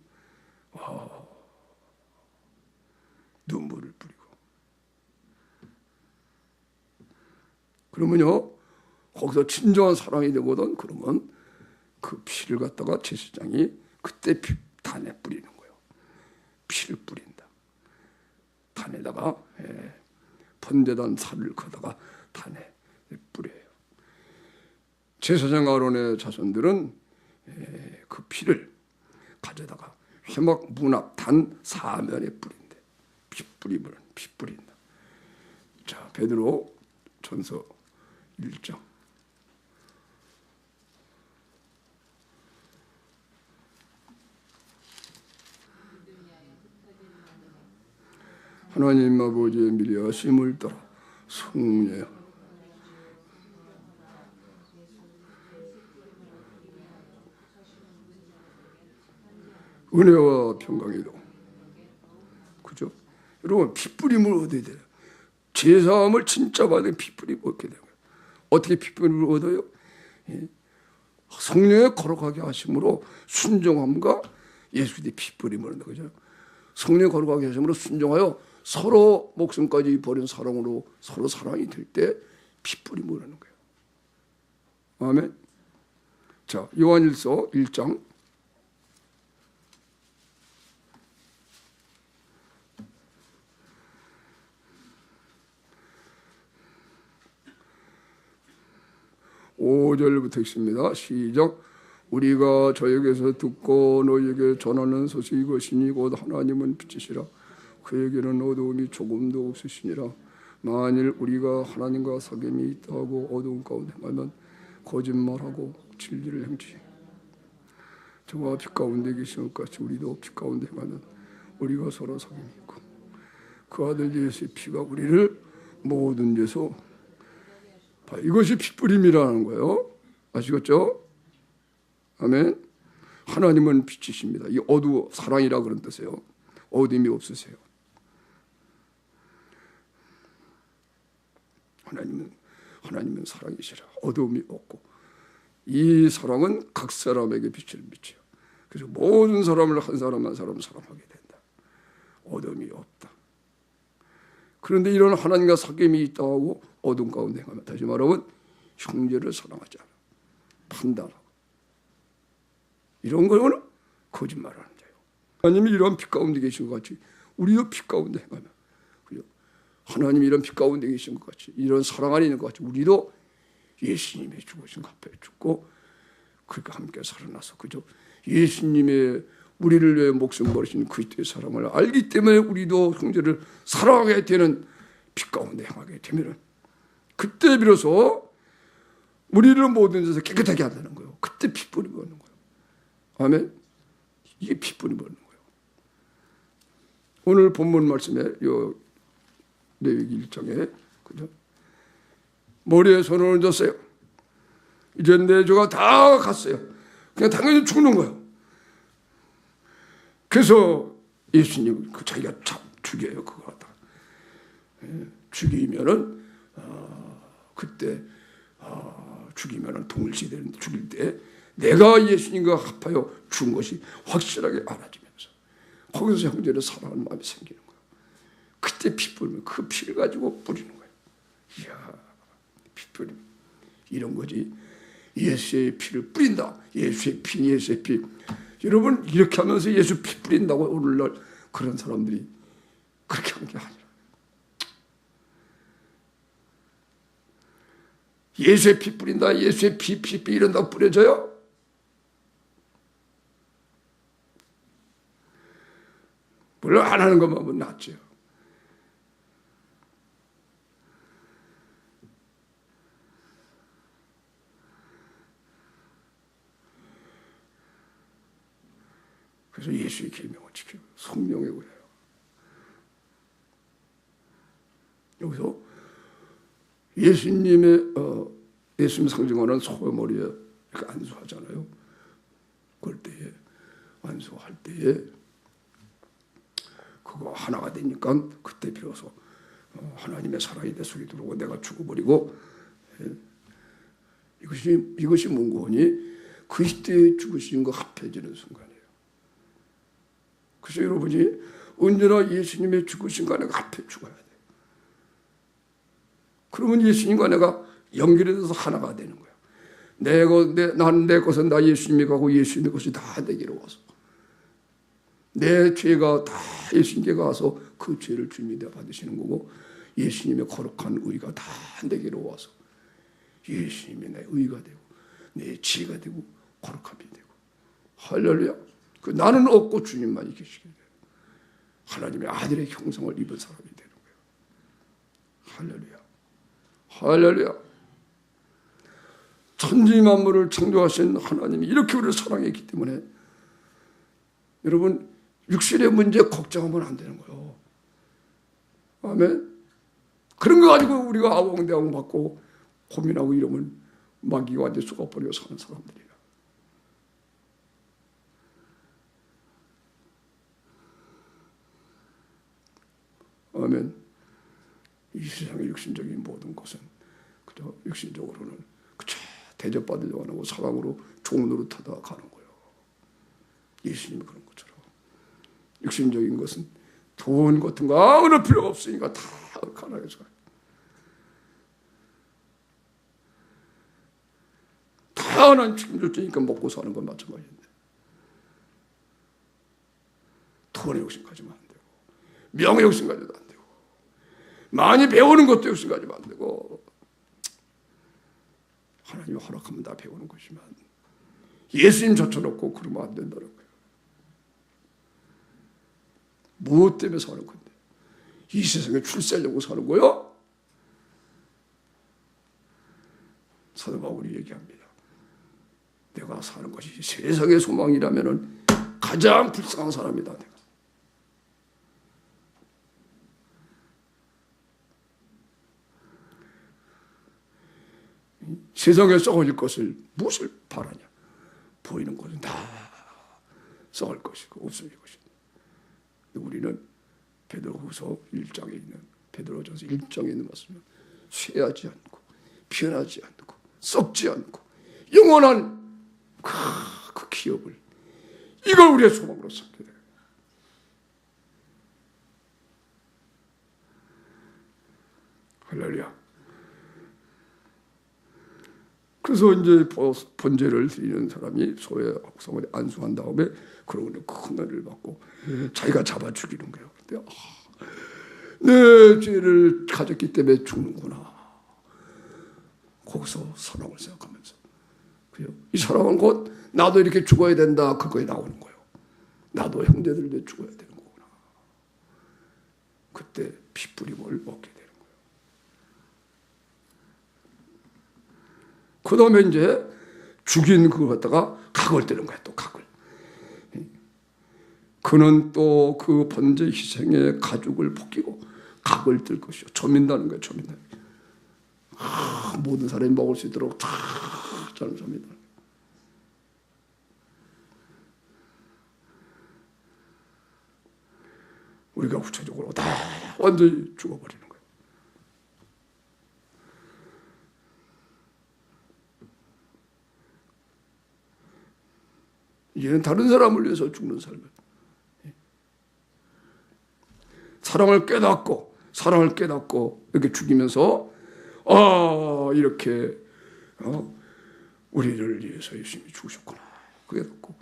눈물을 뿌리고 그러면요 거기서 진정한 사랑이 되거든. 그러면 그 피를 갖다가 제사장이 그때 단에 뿌리는 거예요. 피를 뿌린다. 단에다가 번제단 살을 거다가 단에 뿌려요. 제사장 아론의 자손들은 그 피를 가져다가 회막 문 앞 단 사면에 뿌린대. 피 뿌린다. 자, 베드로 전서 1장. 하나님 아버지의 미리하심을 따라 성례 은혜와 평강이도 그죠? 여러분 피 뿌림을 얻어야 돼요. 제사함을 진짜 받은 피 뿌림 얻게 돼요. 어떻게 피 뿌림을 얻어요? 성령에 거룩하게 하심으로 순종함과 예수의 피 뿌림을 얻는 거죠. 성령에 거룩하게 하심으로 순종하여 서로 목숨까지 버린 사랑으로 서로 사랑이 될 때 피 뿌림을 하는 거예요. 아멘. 자, 요한일서 1장. (5절부터) 읽습니다. 시작. 우리가 저에게서 듣고 너희에게 전하는 소식이 이것이니 곧 하나님은 빛이시라. 그에게는 어두움이 조금도 없으시니라. 만일 우리가 하나님과 사귐이 있다고 어두운 가운데 행하면 거짓말하고 진리를 행치. 저와 빛 가운데 계신 것 같이 우리도 빛 가운데 행하면 우리가 서로 사귐이 있고 그 아들 예수의 피가 우리를 모든 죄에서 이것이 피뿌림이라는 거예요. 아시겠죠? 아멘. 하나님은 빛이십니다. 이 어두 사랑이라 그런 뜻이에요. 어둠이 없으세요. 하나님은 사랑이시라. 어둠이 없고 이 사랑은 각 사람에게 빛을 비춰요. 그래서 모든 사람을 한 사람 한 사람 사랑하게 된다. 어둠이 없다. 그런데 이런 하나님과 사귐이 있다고 어둠 가운데 행하면 다시 말하면 형제를 사랑하지 않아. 판단하고 이런 거는 거짓말하는 자예요. 하나님이 이런 빛 가운데 계신 것 같이 우리도 빛 가운데 행하면 하나님이 이런 빛 가운데 계신 것 같이 이런 사랑 안에 있는 것 같이 우리도 예수님의 죽으신 것 앞에 죽고 그렇게 함께 살아나서 그죠? 예수님의 우리를 위해 목숨 버리신 그리스도의 사랑을 알기 때문에 우리도 형제를 사랑하게 되는 빛 가운데 행하게 되면 그때 비로소 우리를 모든 데서 깨끗하게 한다는 거예요. 그때 피 뿌리고 하는 거예요. 아멘. 이게 피 뿌리고 하는 거예요. 오늘 본문 말씀에 요 레위기 1장에 그죠? 머리에 손을 얹었어요. 이제 내 죄가 다 갔어요. 그냥 당연히 죽는 거예요. 그래서 예수님 그 자기가 죽여요. 그거 갖다 죽이면은 그때 죽이면은 동일시되는 죽일 때 내가 예수님과 합하여 죽은 것이 확실하게 알아지면서 거기서 형제를 사랑하는 마음이 생기는 거예요. 그때 피 뿌리면 그 피를 가지고 뿌리는 거예요. 이야, 피 뿌림 이런 거지. 예수의 피를 뿌린다. 예수의 피, 예수의 피. 여러분 이렇게 하면서 예수 피 뿌린다고 오늘날 그런 사람들이 그렇게 한 게 아니라 예수의 피 뿌린다. 예수의 피 이런다고 뿌려져요? 물론 안 하는 것만 낫죠. 그래서 예수의 계명을 지키고 성령의 의예요. 여기서 예수님 상징하는 소머리에 이렇게 안수하잖아요. 그럴 때에 안수할 때에 그거 하나가 되니까 그때 비로소 하나님의 사랑이 내 속에 들어오고 내가 죽어버리고, 이것이 뭔고니 그리스도의 죽으신 거 합해지는 순간이에요. 그래서 여러분이 언제나 예수님의 죽으신과 내가 합해 죽어야 돼요. 그러면 예수님과 내가 연결해서 하나가 되는 거예요. 나는 내 것은 다 예수님이 가고 예수님의 것이 다 내게로 와서, 내 죄가 다 예수님께 가서 그 죄를 주님이 다 받으시는 거고, 예수님의 거룩한 의가 다 내게로 와서 예수님이 내 의가 되고 내 지혜가 되고 거룩함이 되고, 할렐루야. 그 나는 없고 주님만이 계시게 돼요. 하나님의 아들의 형상을 입은 사람이 되는 거예요. 할렐루야. 할렐루야. 천지 만물을 창조하신 하나님이 이렇게 우리를 사랑했기 때문에 여러분 육신의 문제 걱정하면 안 되는 거예요. 아멘. 그런 거 가지고 우리가 아웅대웅 받고 고민하고 이러면 마귀가 완전 쏘아버리고 사는 사람들이야. 아멘. 이 세상의 육신적인 모든 것은 그저 육신적으로는 그저 대접받으려고 하고 사랑으로 좋은 노릇하다 가는 거예요. 예수님이 그런 것처럼 육신적인 것은 돈 같은 거 아무런 필요가 없으니까 다 가난해서 다 하나님 책임질 테니까 먹고 사는 건 마찬가지인데, 돈의 욕심 가지면 안 되고 명예 욕심 가지도 안 되고 많이 배우는 것도 욕심 가지면 안 되고, 하나님이 허락하면 다 배우는 것이지만 예수님 젖혀놓고 그러면 안 된다는 거예요. 무엇 때문에 사는 건데? 이 세상에 출세하려고 사는 거요? 사도 바울이 얘기합니다. 내가 사는 것이 세상의 소망이라면 가장 불쌍한 사람이다. 내가. 세상에 썩어질 것을 무엇을 바라냐? 보이는 것은 다 썩을 것이고 없어질 것이다. 우리는 베드로후서 1장에 있는 베드로전서 1장에 있는 말씀은 쇠하지 않고 변하지 않고 썩지 않고 영원한 그 기업을, 이걸 우리의 소망으로 삼게 돼요. 할렐루야. 그래서 이제 번제를 드리는 사람이 소의 혹성을 안수한 다음에 그러고는 큰 은혜를 받고 자기가 잡아 죽이는 거예요. 근데 내 죄를 가졌기 때문에 죽는구나. 거기서 사랑을 생각하면서, 이 사랑은 곧 나도 이렇게 죽어야 된다, 그거에 나오는 거예요. 나도 형제들도 죽어야 되는 거구나. 그때 피뿌림을 먹게 되는 거예요. 그 다음에 이제 죽인 그거 갖다가 각을 뜨는 거야. 또 각을. 그는 또 그 번제 희생의 가죽을 벗기고 각을 뜰 것이요. 조민다는 거예요. 조민다는 거예요. 모든 사람이 먹을 수 있도록 다 자는 섭니다. 우리가 구체적으로 다 완전히 죽어버리는 거예요. 이제는 다른 사람을 위해서 죽는 삶을, 사랑을 깨닫고 이렇게 죽이면서 이렇게 우리를 위해서 예수님이 죽으셨구나. 그게 듣고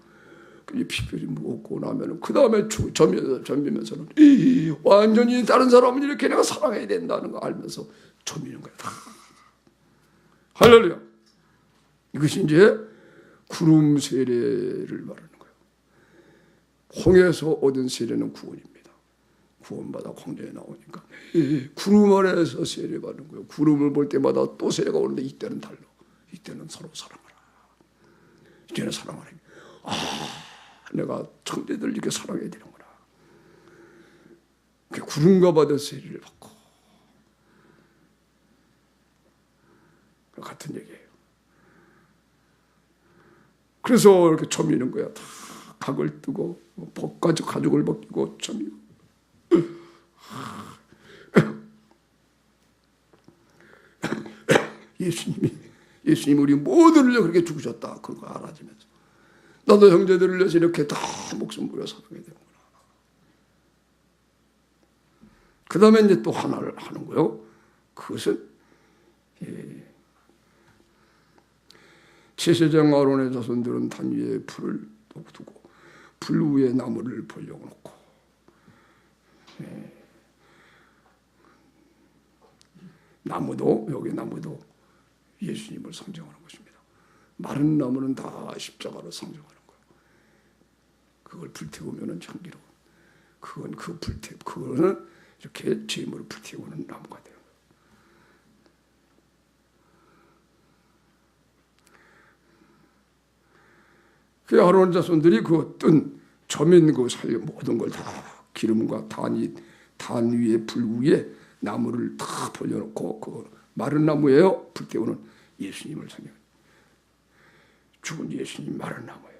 피표리 묻고 나면은 그 다음에 점이면서는 완전히 다른 사람을 이렇게 내가 사랑해야 된다는 거 알면서 점이는 거야. 할렐루야. 이것이 이제 구름 세례를 말하는 거예요. 홍해에서 얻은 세례는 구원입니다. 구원받아 광야에 나오니까 구름 아래에서 세례받는 거예요. 구름을 볼 때마다 또 세례가 오는데 이때는 달라. 이때는 서로 사랑하라. 이제는 사랑하라. 내가 형제들을 이렇게 사랑해야 되는구나. 구름과 바다 세례를 받고 같은 얘기예요. 그래서 이렇게 점이는 거야. 다 각을 뜨고 벗가지고 가죽을 벗기고 점이고. 예수님이 우리 모두를 위해 그렇게 죽으셨다. 그런 거 알아지면서 나도 형제들을 위해서 이렇게 다 목숨 부여 살아가야 되는구나. 그 다음에 이제 또 하나를 하는 거요. 그것은 제사장 아론의 자손들은 단 위에 불을 두고 불 위에 나무를 벌려놓고 나무도 여기 나무도 예수님을 상징하는 것입니다. 마른 나무는 다 십자가로 상징하는 거예요. 그걸 불태우면은 향기로운 그거는 이렇게 제물을 불태우는 나무가 되는 거예요. 그 아론 자손들이 그 뜬 점인 그 사이 모든 걸 다 기름과 단 위에 불 위에 나무를 다 벌려놓고 그 마른 나무예요. 불태우는 예수님을 상징해요. 죽은 예수님 마른 나무예요.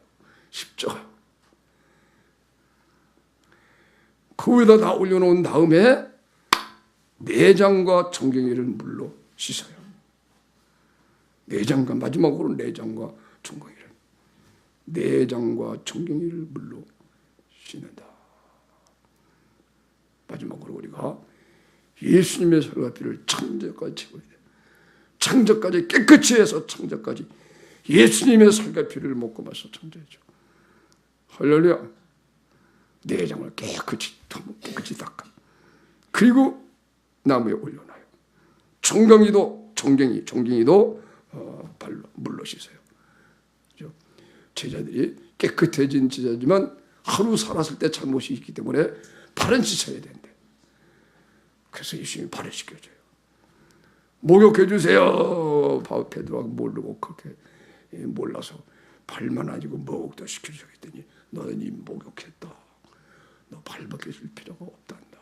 십자가. 그 위에다 다 올려놓은 다음에 내장과 정경이를 물로 씻어요. 내장과 마지막으로 내장과 정경이를 내장과 정경이를 물로 씻는다. 마지막으로 우리가 예수님의 살과 피를 창조까지 채워야 돼요. 창조까지 깨끗이 해서 창조까지 예수님의 살과 피를 먹고 마셔 창조해줘. 할렐루야. 내장을 깨끗이 닦아. 그리고 나무에 올려놔요. 정경이도 발로 물로 씻어요. 제자들이 깨끗해진 제자지만 하루 살았을 때 잘못이 있기 때문에 발은 씻어야 된대. 그래서 예수님이 발을 씻겨줘요. 목욕해 주세요. 베드로가 모르고 그렇게 몰라서 발만 아니고 목욕도 시켜주겠더니 너는 이미 목욕했다. 너 발 벗겨줄 필요가 없단다.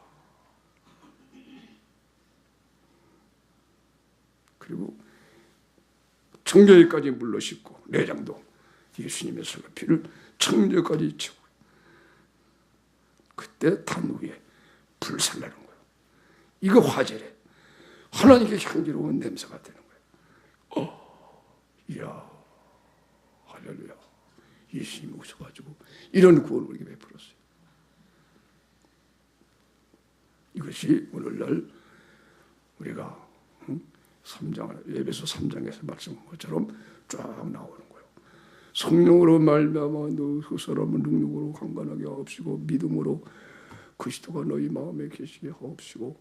그리고 청교회까지 물로 씻고 내장도 예수님의 살과 피를 청교까지 채우고 그때 단 위에 불살라는 거예요. 이거 화제래. 하나님께 향기로운 냄새가 되는 거예요. 이야, 할렐루야. 예수님이 오셔가지고 이런 구원을 우리에게 베풀었어요. 이것이 오늘날 우리가 3장, 에베소 3장에서 말씀한 것처럼 쫙 나오는 거예요. 성령으로 말미암아 너 그 사람은 능력으로 강건하게 하옵시고 믿음으로 그리스도가 너희 마음에 계시게 하옵시고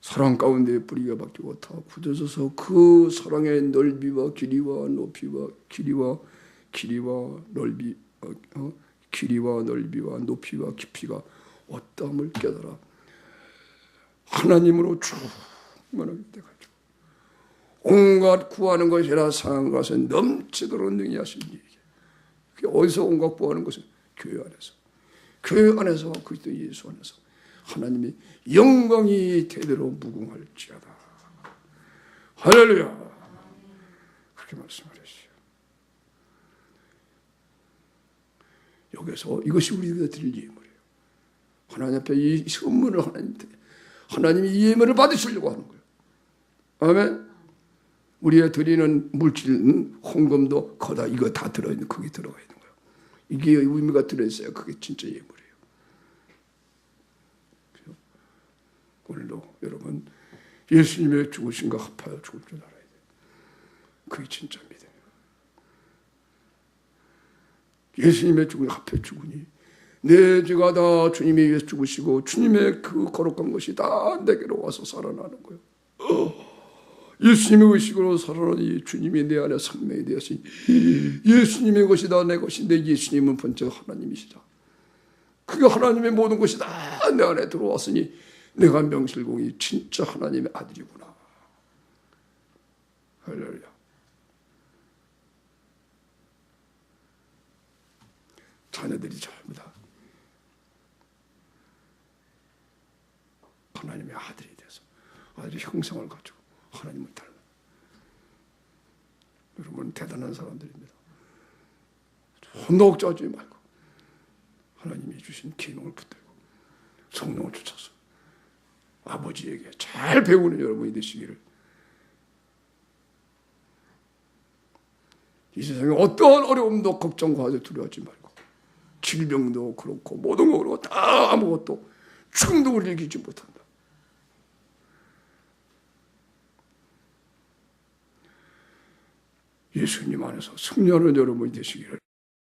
사랑 가운데 뿌리가 박히고 다 굳어져서 그 사랑의 넓이와 길이와 높이와 길이와 넓이와 높이와 깊이가 어떠함을 깨달아 하나님으로 충만하게 돼가지고 온갖 구하는 것이라 상한 것은 넘치도록 능히 하시니 그게 어디서 온갖 구하는 것은 교회 안에서 그리스도 예수 안에서 하나님이 영광이 대대로 무궁할지어다. 할렐루야. 그렇게 말씀하셨어요. 여기서 이것이 우리가 드릴 예물이에요. 하나님 앞에 이 선물을 하나님이 이 예물을 받으시려고 하는 거예요. 아멘. 우리가 드리는 물질은 헌금도 거다 이거 다 들어있는 거기 들어가 있는 거예요. 이게 의미가 들어있어야 그게 진짜 예물이에요. 오늘도 여러분 예수님의 죽으심과 합하여 죽을 줄 알아야 돼요. 그게 진짜 믿음이에요. 예수님의 죽음에 합해 죽으니 내 죄가 다 주님이 위해서 죽으시고 주님의 그 거룩한 것이 다 내게로 와서 살아나는 거예요. 예수님의 의식으로 살아나니 주님이 내 안에 생명이 되었으니 예수님의 것이다 내 것인데 예수님은 번째 하나님이시다. 그게 하나님의 모든 것이 다 내 안에 들어왔으니 내가 명실공히 진짜 하나님의 아들이구나. 할렐루야. 자녀들이 저입니다. 하나님의 아들이 돼서 아들의 형상을 가지고 하나님을 닮아. 여러분 대단한 사람들입니다. 혼독 짜지 말고 하나님이 주신 기능을 붙들고 성령을 쫓아서 아버지에게 잘 배우는 여러분이 되시기를. 이 세상에 어떠한 어려움도 걱정과 두려워하지 말고 질병도 그렇고 모든 거 그렇고 다 아무것도 충동을 이기지 못한다. 예수님 안에서 승리하는 여러분이 되시기를